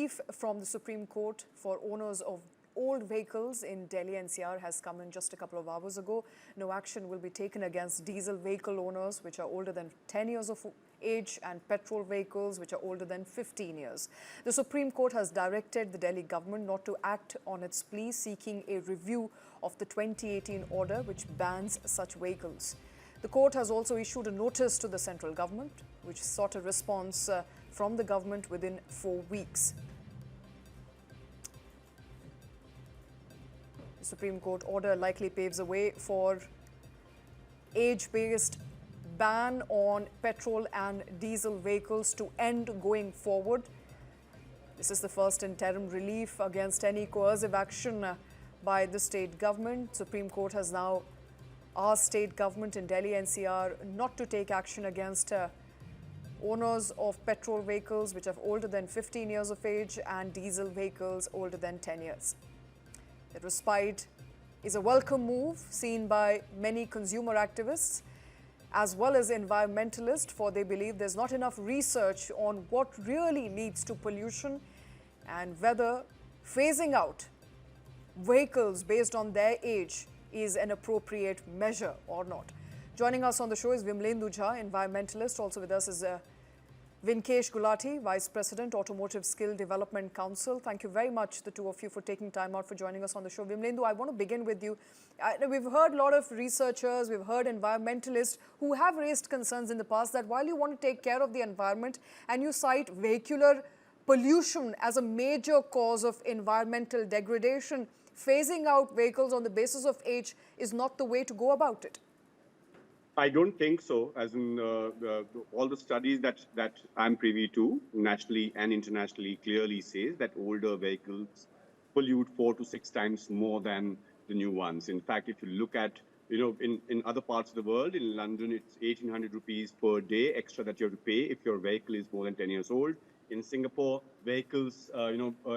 relief from the Supreme Court for owners of old vehicles in Delhi NCR has come in just a couple of hours ago. No action will be taken against diesel vehicle owners which are older than 10 years of age and petrol vehicles which are older than 15 years. The Supreme Court has directed the Delhi government not to act on its plea seeking a review of the 2018 order which bans such vehicles. The court has also issued a notice to the central government which sought a response from the government within 4 weeks. The Supreme Court order likely paves the way for age-based ban on petrol and diesel vehicles to end going forward. This is the first interim relief against any coercive action by the state government. Supreme Court has now asked state government in Delhi NCR not to take action against owners of petrol vehicles which are older than 15 years of age and diesel vehicles older than 10 years. The respite is a welcome move seen by many consumer activists as well as environmentalists, for they believe there's not enough research on what really leads to pollution and whether phasing out vehicles based on their age is an appropriate measure or not. Joining us on the show is Vimlendu Jha, environmentalist. Also with us is Vinkesh Gulati, Vice President, Automotive Skill Development Council. Thank you very much, the two of you, for taking time out for joining us on the show. Vimlendu, I want to begin with you. We've heard a lot of researchers, we've heard environmentalists who have raised concerns in the past that while you want to take care of the environment and you cite vehicular pollution as a major cause of environmental degradation, phasing out vehicles on the basis of age is not the way to go about it. I don't think so, as in all the studies that I'm privy to, nationally and internationally, clearly says that older vehicles pollute 4 to 6 times more than the new ones. In fact, if you look at, in other parts of the world, in London, it's 1,800 rupees per day extra that you have to pay if your vehicle is more than 10 years old. In Singapore, vehicles,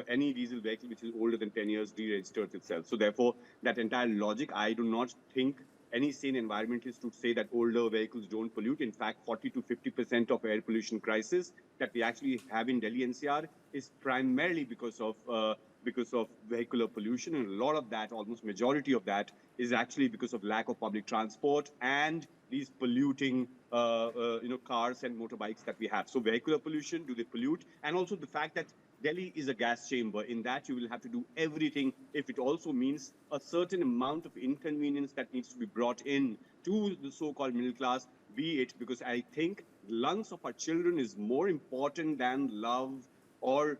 any diesel vehicle which is older than 10 years deregisters itself. So therefore, that entire logic, I do not think any sane environmentalist would say that older vehicles don't pollute. In fact, 40 to 50% of air pollution crisis that we actually have in Delhi NCR is primarily because of vehicular pollution, and a lot of that, almost majority of that, is actually because of lack of public transport and these polluting cars and motorbikes that we have. So vehicular pollution, do they pollute? And also the fact that Delhi is a gas chamber. In that, you will have to do everything if it also means a certain amount of inconvenience that needs to be brought in to the so-called middle class, be it because I think the lungs of our children is more important than love or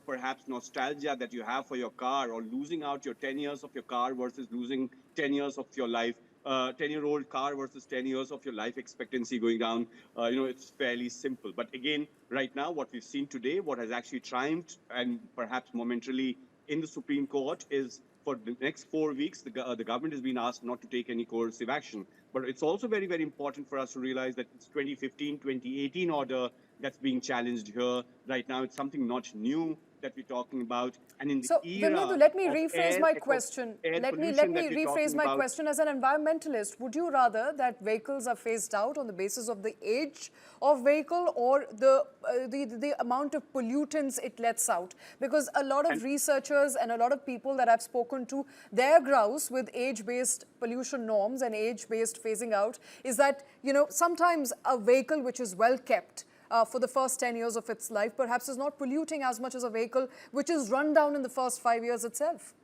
perhaps nostalgia that you have for your car, or losing out your 10 years of your car versus losing 10 years of your life. 10-year-old car versus 10 years of your life expectancy going down, it's fairly simple. But again, right now, what we've seen today, what has actually triumphed and perhaps momentarily in the Supreme Court is for the next 4 weeks, the government has been asked not to take any coercive action. But it's also very, very important for us to realize that it's 2015, 2018 order that's being challenged here. Right now, it's something not new that we're talking about. And in the era Vimlendu, let me rephrase my question. Let me rephrase my question as an environmentalist. Would you rather that vehicles are phased out on the basis of the age of vehicle or the amount of pollutants it lets out? Because a lot of researchers and a lot of people that I've spoken to, their grouse with age-based pollution norms and age-based phasing out is that, sometimes a vehicle which is well kept for the first 10 years of its life, perhaps is not polluting as much as a vehicle which is run down in the first 5 years itself.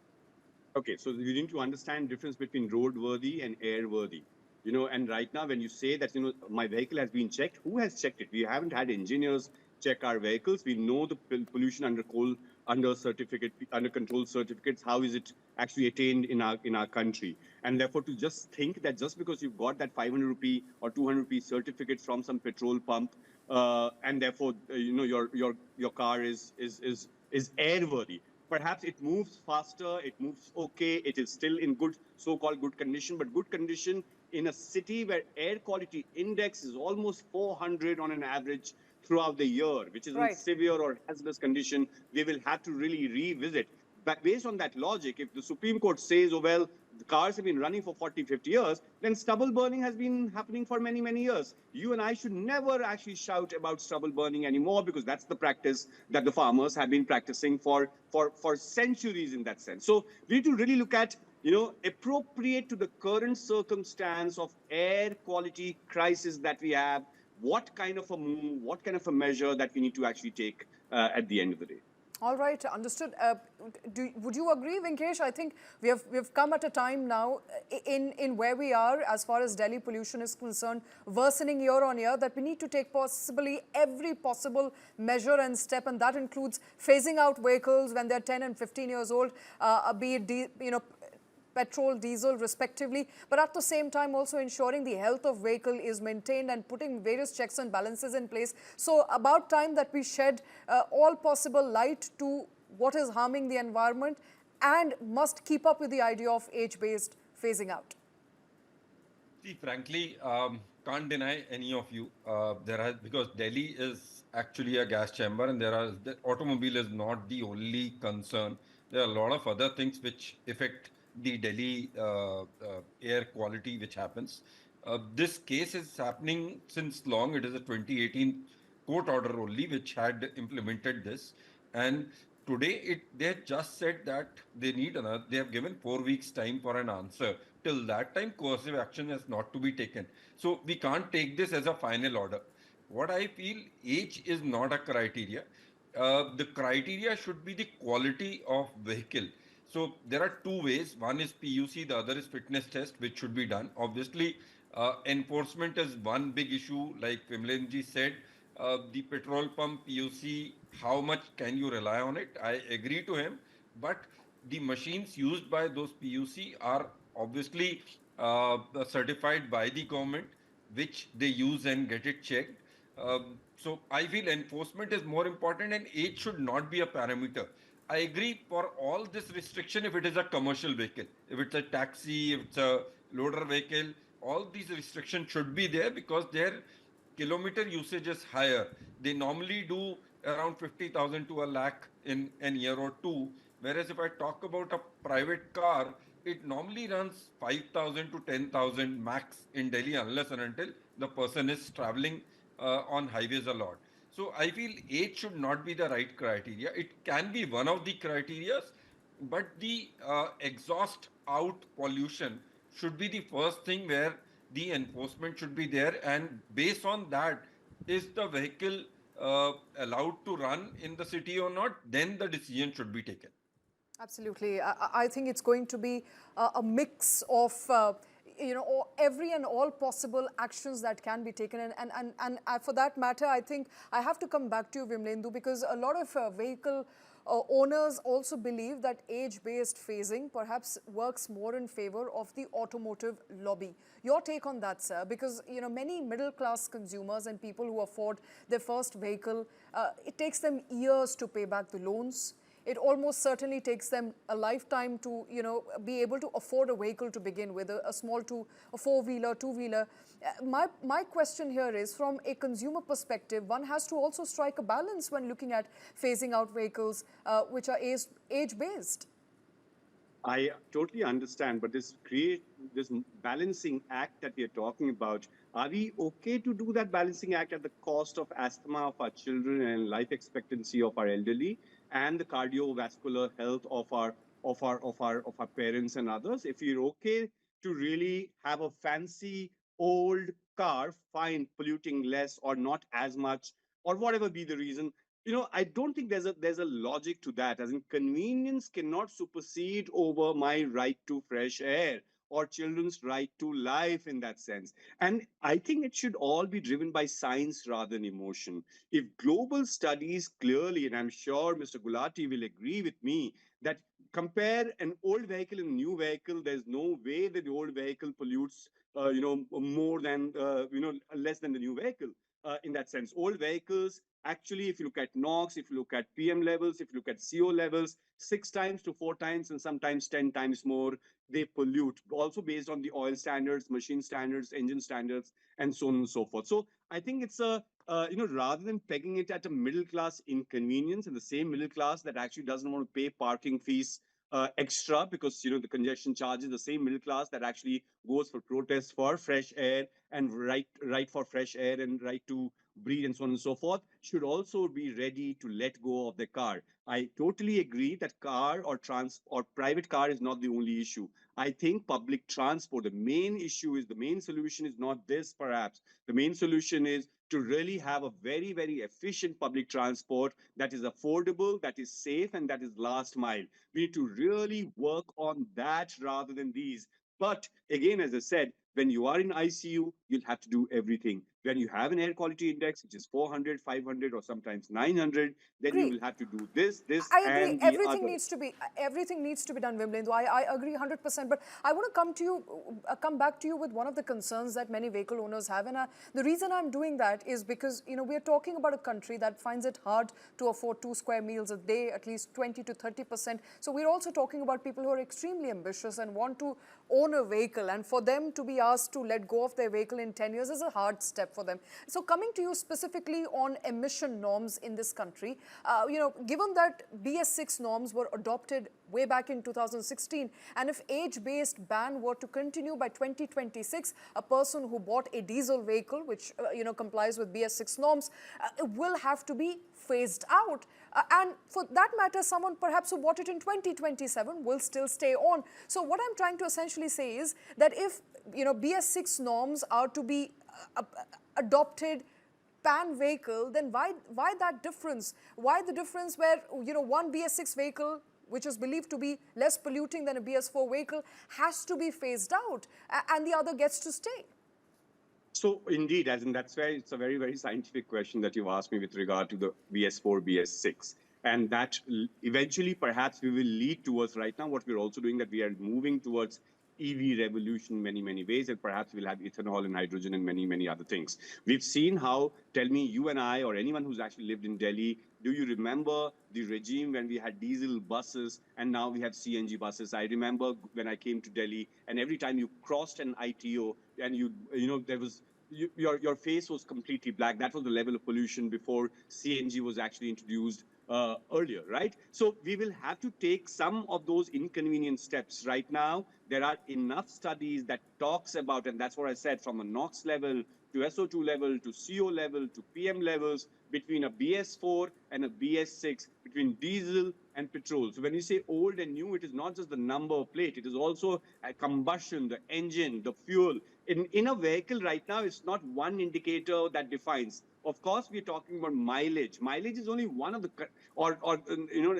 Okay, so you need to understand the difference between roadworthy and airworthy. And right now when you say that, my vehicle has been checked, who has checked it? We haven't had engineers check our vehicles. We know the pollution under control certificates, how is it actually attained in our country. And therefore, to just think that just because you've got that 500 rupee or 200 rupee certificate from some petrol pump, and therefore, your car is airworthy. Perhaps it moves faster, it moves okay, it is still in so-called good condition, but good condition in a city where air quality index is almost 400 on an average throughout the year, which is in severe or hazardous condition, we will have to really revisit. But based on that logic, if the Supreme Court says, oh, well, the cars have been running for 40, 50 years, then stubble burning has been happening for many, many years. You and I should never actually shout about stubble burning anymore, because that's the practice that the farmers have been practicing for centuries in that sense. So we need to really look at, appropriate to the current circumstance of air quality crisis that we have, what kind of a move, what kind of a measure that we need to actually take at the end of the day. All right, understood. Would you agree, Venkesh? I think we've come at a time now in where we are as far as Delhi pollution is concerned, worsening year on year, that we need to take possibly every possible measure and step, and that includes phasing out vehicles when they're 10 and 15 years old, be it petrol, diesel, respectively, but at the same time also ensuring the health of vehicle is maintained and putting various checks and balances in place. So about time that we shed all possible light to what is harming the environment and must keep up with the idea of age-based phasing out. See, frankly, can't deny any of you. Because Delhi is actually a gas chamber, and the automobile is not the only concern. There are a lot of other things which affect the Delhi air quality, which happens. This case is happening since long. It is a 2018 court order only which had implemented this, and today they had just said that they have given 4 weeks time for an answer. Till that time, coercive action is not to be taken. So we can't take this as a final order. What I feel, age is not a criteria. The criteria should be the quality of vehicle. So there are two ways. One is PUC, the other is fitness test, which should be done. Obviously, enforcement is one big issue. Like Vimlenji said, the petrol pump PUC, how much can you rely on it? I agree to him, but the machines used by those PUC are obviously certified by the government, which they use and get it checked. So I feel enforcement is more important, and age should not be a parameter. I agree for all this restriction if it is a commercial vehicle. If it's a taxi, if it's a loader vehicle, all these restrictions should be there because their kilometer usage is higher. They normally do around 50,000 to a lakh in an year or two. Whereas if I talk about a private car, it normally runs 5,000 to 10,000 max in Delhi, unless and until the person is traveling on highways a lot. So I feel age should not be the right criteria. It can be one of the criteria, but the exhaust out pollution should be the first thing where the enforcement should be there, and based on that, is the vehicle allowed to run in the city or not, then the decision should be taken. Absolutely. I think it's going to be a mix of, every and all possible actions that can be taken. And for that matter, I think I have to come back to you, Vimlendu, because a lot of vehicle owners also believe that age-based phasing perhaps works more in favor of the automotive lobby. Your take on that, sir? Because, many middle-class consumers and people who afford their first vehicle, it takes them years to pay back the loans. It almost certainly takes them a lifetime to, be able to afford a vehicle to begin with, a four-wheeler, two-wheeler. My question here is, from a consumer perspective, one has to also strike a balance when looking at phasing out vehicles which are age-based. I totally understand, but this balancing act that we are talking about, are we okay to do that balancing act at the cost of asthma of our children and life expectancy of our elderly and the cardiovascular health of our parents and others? If you're okay to really have a fancy old car, fine, polluting less or not as much, or whatever be the reason, I don't think there's a logic to that. As in, convenience cannot supersede over my right to fresh air or children's right to life in that sense. And I think it should all be driven by science rather than emotion. If global studies clearly, and I'm sure Mr. Gulati will agree with me, that compare an old vehicle and a new vehicle, there's no way that the old vehicle pollutes, more than, less than the new vehicle. In that sense, old vehicles, actually, if you look at NOx, if you look at PM levels, if you look at CO levels, 6 times to 4 times and sometimes 10 times more, they pollute, also based on the oil standards, machine standards, engine standards, and so on and so forth. So I think it's rather than pegging it at a middle class inconvenience, and the same middle class that actually doesn't want to pay parking fees extra because the congestion charges, the same middle class that actually goes for protests for fresh air and right for fresh air and right to breathe and so on and so forth, should also be ready to let go of their car. I totally agree that car or private car is not the only issue. I think public transport, the main solution is not this perhaps. The main solution is to really have a very, very efficient public transport that is affordable, that is safe, and that is last mile. We need to really work on that rather than these. But again, as I said, when you are in ICU, you'll have to do everything. When you have an air quality index, which is 400, 500, or sometimes 900, then you Agree. will have to do this, I agree. and the other. Everything needs to be done, Vimlendu. I agree 100%. But I want to come back to you with one of the concerns that many vehicle owners have, and the reason I'm doing that is because we're talking about a country that finds it hard to afford 2 square meals a day, at least 20 to 30%. So we're also talking about people who are extremely ambitious and want to own a vehicle, and for them to be asked to let go of their vehicle in 10 years is a hard step for them. So coming to you specifically on emission norms in this country, given that BS6 norms were adopted way back in 2016, and if age-based ban were to continue by 2026, a person who bought a diesel vehicle, which complies with BS6 norms, will have to be phased out. And for that matter, someone perhaps who bought it in 2027 will still stay on. So what I'm trying to essentially say is that if BS6 norms are to be adopted pan vehicle, then why that difference? Why the difference where one BS6 vehicle, which is believed to be less polluting than a BS4 vehicle, has to be phased out and the other gets to stay? So indeed, as in that's why it's a very, very scientific question that you've asked me with regard to the BS4, BS6. And that eventually perhaps we will lead towards, right now what we're also doing, that we are moving towards EV revolution in many, many ways, and perhaps we'll have ethanol and hydrogen and many, many other things. We've seen how, tell me, you and I, or anyone who's actually lived in Delhi, do you remember the regime when we had diesel buses and now we have CNG buses? I remember when I came to Delhi, and every time you crossed an ITO and there was your face was completely black. That was the level of pollution before CNG was actually introduced earlier, right? So we will have to take some of those inconvenient steps. Right now, there are enough studies that talks about, and that's what I said, from a NOx level to SO2 level to CO level to PM levels, between a BS4 and a BS6, between diesel and petrol. So when you say old and new, it is not just the number plate. It is also a combustion, the engine, the fuel. In a vehicle right now, it's not one indicator that defines. Of course, we're talking about mileage. Mileage is only one of the,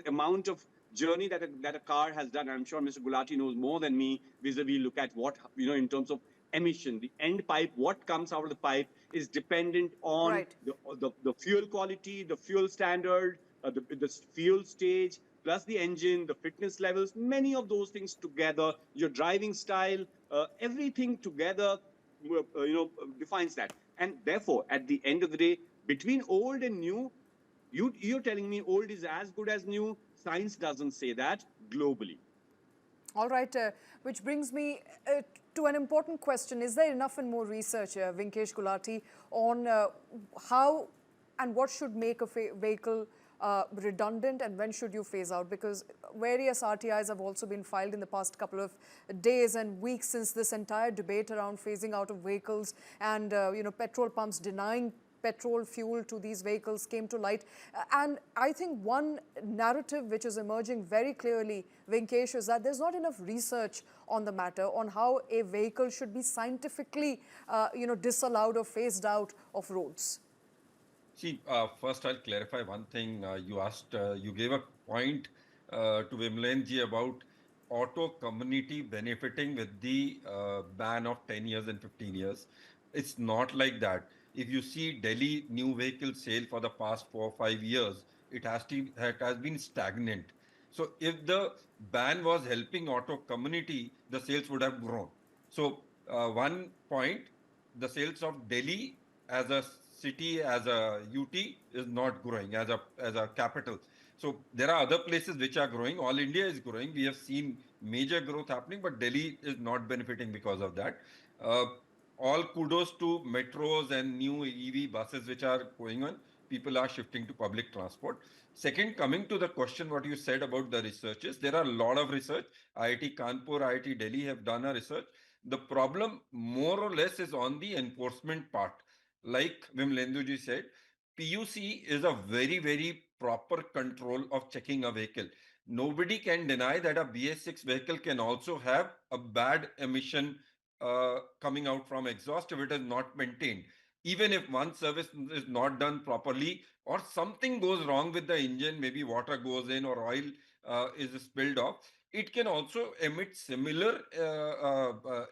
amount of journey that a car has done. I'm sure Mr. Gulati knows more than me vis-a-vis look at what, in terms of emission. The end pipe, what comes out of the pipe is dependent on Right. the fuel quality, the fuel standard, the fuel stage, plus the engine, the fitness levels, many of those things together, your driving style, everything together, defines that. And therefore, at the end of the day, between old and new, you're telling me old is as good as new. Science doesn't say that globally. All right, which brings me to an important question. Is there enough and more research, Vinkesh Gulati, on how and what should make a vehicle redundant and when should you phase out? Because various RTIs have also been filed in the past couple of days and weeks since this entire debate around phasing out of vehicles and, petrol pumps denying petrol fuel to these vehicles came to light. And I think one narrative which is emerging very clearly, Vinkesh, is that there's not enough research on the matter on how a vehicle should be scientifically, disallowed or phased out of roads. See, first I'll clarify one thing. You gave a point to Vimlenji about auto community benefiting with the ban of 10 years and 15 years. It's not like that. If you see Delhi new vehicle sale for the past 4 or 5 years, it has been stagnant. So if the ban was helping auto community, the sales would have grown. So one point, the sales of Delhi as a city, as a UT, is not growing as a capital. So there are other places which are growing. All India is growing. We have seen major growth happening, but Delhi is not benefiting because of that. All kudos to metros and new EV buses which are going on. People are shifting to public transport. Second, coming to the question, what you said about the researches, there are a lot of research. IIT Kanpur, IIT Delhi have done a research. The problem more or less is on the enforcement part. Like Vimlenduji said, PUC is a very, very proper control of checking a vehicle. Nobody can deny that a BS6 vehicle can also have a bad emission coming out from exhaust if it is not maintained. Even if one service is not done properly, or something goes wrong with the engine, maybe water goes in or oil is spilled off, it can also emit similar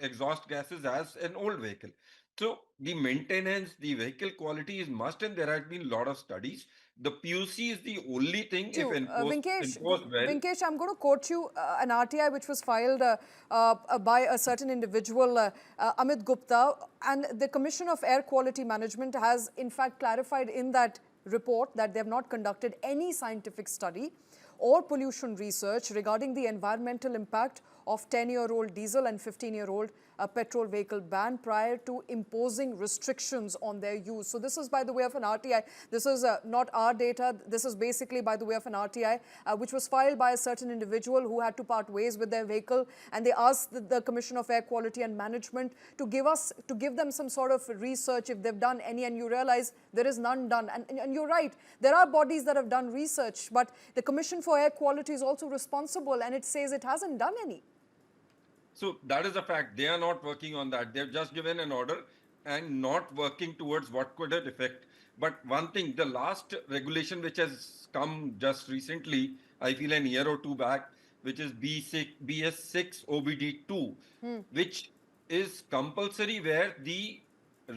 exhaust gases as an old vehicle. So the maintenance, the vehicle quality is must, and there have been a lot of studies. The PUC is the only thing, if You, enforced well. Venkesh, I'm going to quote you an RTI which was filed by a certain individual, Amit Gupta, and the Commission of Air Quality Management has in fact clarified in that report that they have not conducted any scientific study or pollution research regarding the environmental impact of 10-year-old diesel and 15-year-old petrol vehicle ban prior to imposing restrictions on their use. So this is by the way of an RTI. This is not our data. This is basically by the way of an RTI, which was filed by a certain individual who had to part ways with their vehicle, and they asked the Commission of Air Quality and Management to give them some sort of research if they've done any, and you realize there is none done. And you're right, there are bodies that have done research, but the Commission for Air Quality is also responsible, and it says it hasn't done any. So that is a fact. They are not working on that. They've just given an order and not working towards what could have effect. But one thing, the last regulation which has come just recently, I feel an year or two back, which is BS6 OBD2, which is compulsory, where the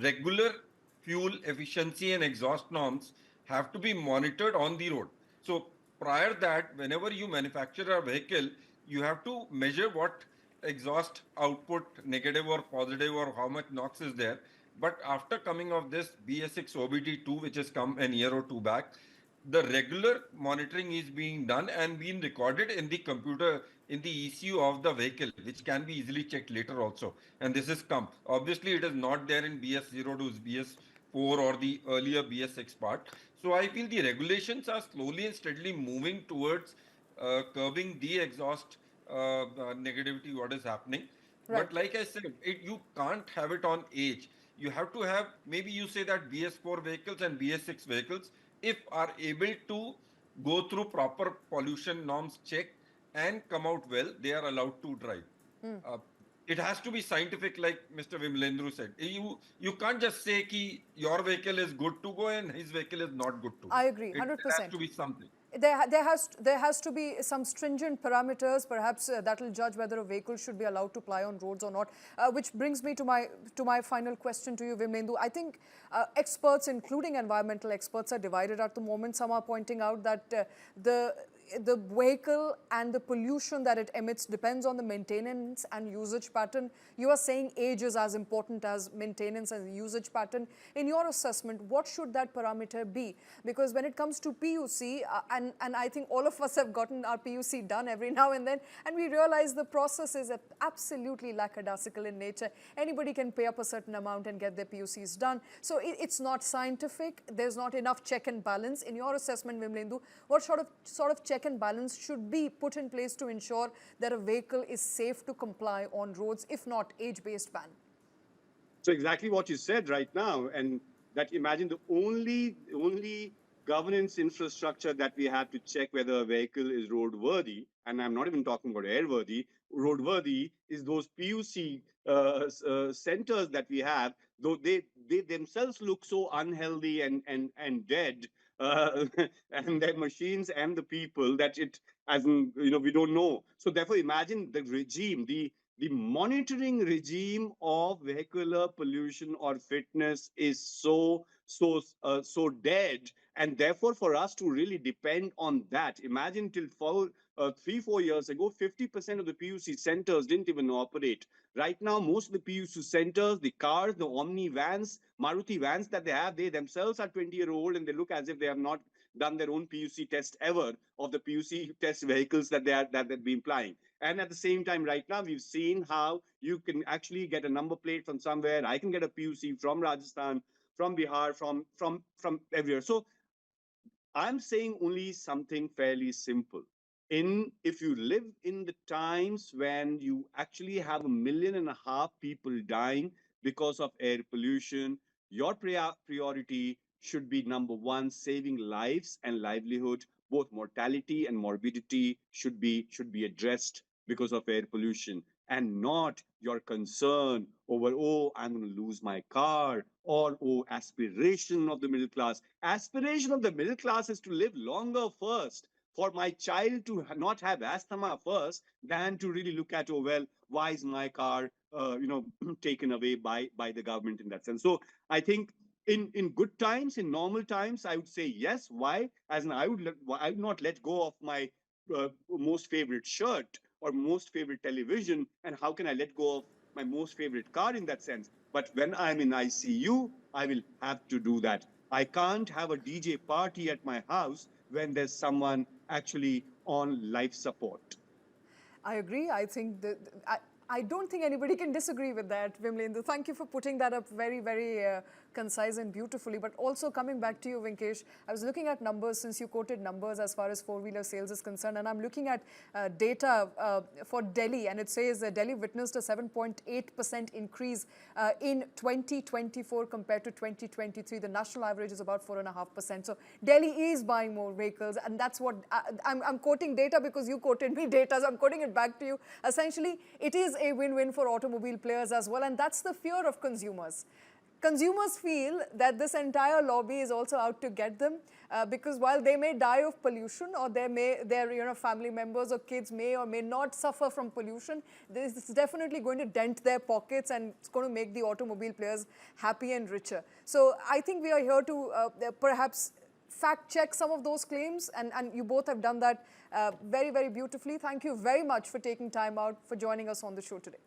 regular fuel efficiency and exhaust norms have to be monitored on the road. So prior that, whenever you manufacture a vehicle, you have to measure what exhaust output, negative or positive, or how much NOx is there. But after coming of this BS6 OBD2, which has come a year or two back, the regular monitoring is being done and being recorded in the computer, in the ECU of the vehicle, which can be easily checked later also. And this has come. Obviously, it is not there in BS0 to BS4 or the earlier BS6 part. So I feel the regulations are slowly and steadily moving towards curbing the exhaust negativity, what is happening. Right. But like I said, you can't have it on age. You have to have, maybe you say that BS4 vehicles and BS6 vehicles, if are able to go through proper pollution norms check and come out well, they are allowed to drive. Uh, it has to be scientific, like Mr. Vimlendru said. You can't just say ki your vehicle is good to go and his vehicle is not good to go. I agree, There has 100%. to be something. There has to be some stringent parameters, perhaps that will judge whether a vehicle should be allowed to ply on roads or not. Which brings me to my final question to you, Vimlendu. I think experts, including environmental experts, are divided at the moment. Some are pointing out that the vehicle and the pollution that it emits depends on the maintenance and usage pattern. You are saying age is as important as maintenance and usage pattern. In your assessment, what should that parameter be? Because when it comes to PUC, and I think all of us have gotten our PUC done every now and then, and we realize the process is absolutely lackadaisical in nature. Anybody can pay up a certain amount and get their PUCs done. So it's not scientific. There's not enough check and balance. In your assessment, Vimlendu, what sort of check and balance should be put in place to ensure that a vehicle is safe to comply on roads, if not age-based ban? So exactly what you said right now, and that imagine the only governance infrastructure that we have to check whether a vehicle is roadworthy, and I'm not even talking about airworthy, roadworthy is those PUC centers that we have, though they themselves look so unhealthy and dead, and their machines and the people that it, as in, we don't know. So therefore, imagine the regime, the monitoring regime of vehicular pollution or fitness is so dead, and therefore for us to really depend on that, imagine till 3-4 years ago, 50% of the PUC centers didn't even operate. Right now, most of the PUC centers, the cars, the Omni vans, Maruti vans that they have, they themselves are 20-year-old, and they look as if they have not done their own PUC test ever of the PUC test vehicles that they've been flying. And at the same time, right now, we've seen how you can actually get a number plate from somewhere. I can get a PUC from Rajasthan, from Bihar, from everywhere. So I'm saying only something fairly simple. If you live in the times when you actually have 1.5 million people dying because of air pollution, your priority should be number one, saving lives and livelihood. Both mortality and morbidity should be addressed because of air pollution, and not your concern over, oh, I'm going to lose my car, or, oh, aspiration of the middle class. Aspiration of the middle class is to live longer first, for my child to not have asthma first, than to really look at, oh, well, why is my car taken away by the government in that sense. So I think in good times, in normal times, I would say yes. Why? As in, I would not let go of my most favorite shirt or most favorite television, and how can I let go of my most favorite car in that sense? But when I'm in ICU, I will have to do that. I can't have a DJ party at my house when there's someone actually on life support. I agree. I think that I don't think anybody can disagree with that, Vimlendra. Thank you for putting that up very, very concise and beautifully. But also coming back to you, Venkesh, I was looking at numbers since you quoted numbers as far as four-wheeler sales is concerned, and I'm looking at data for Delhi, and it says that Delhi witnessed a 7.8% increase in 2024 compared to 2023. The national average is about 4.5%. So Delhi is buying more vehicles, and that's what I'm quoting data because you quoted me data, so I'm quoting it back to you. Essentially, it is a win-win for automobile players as well, and that's the fear of consumers. Consumers feel that this entire lobby is also out to get them because while they may die of pollution, or their family members or kids may or may not suffer from pollution, this is definitely going to dent their pockets, and it's going to make the automobile players happy and richer. So I think we are here to perhaps fact check some of those claims, and you both have done that very, very beautifully. Thank you very much for taking time out for joining us on the show today.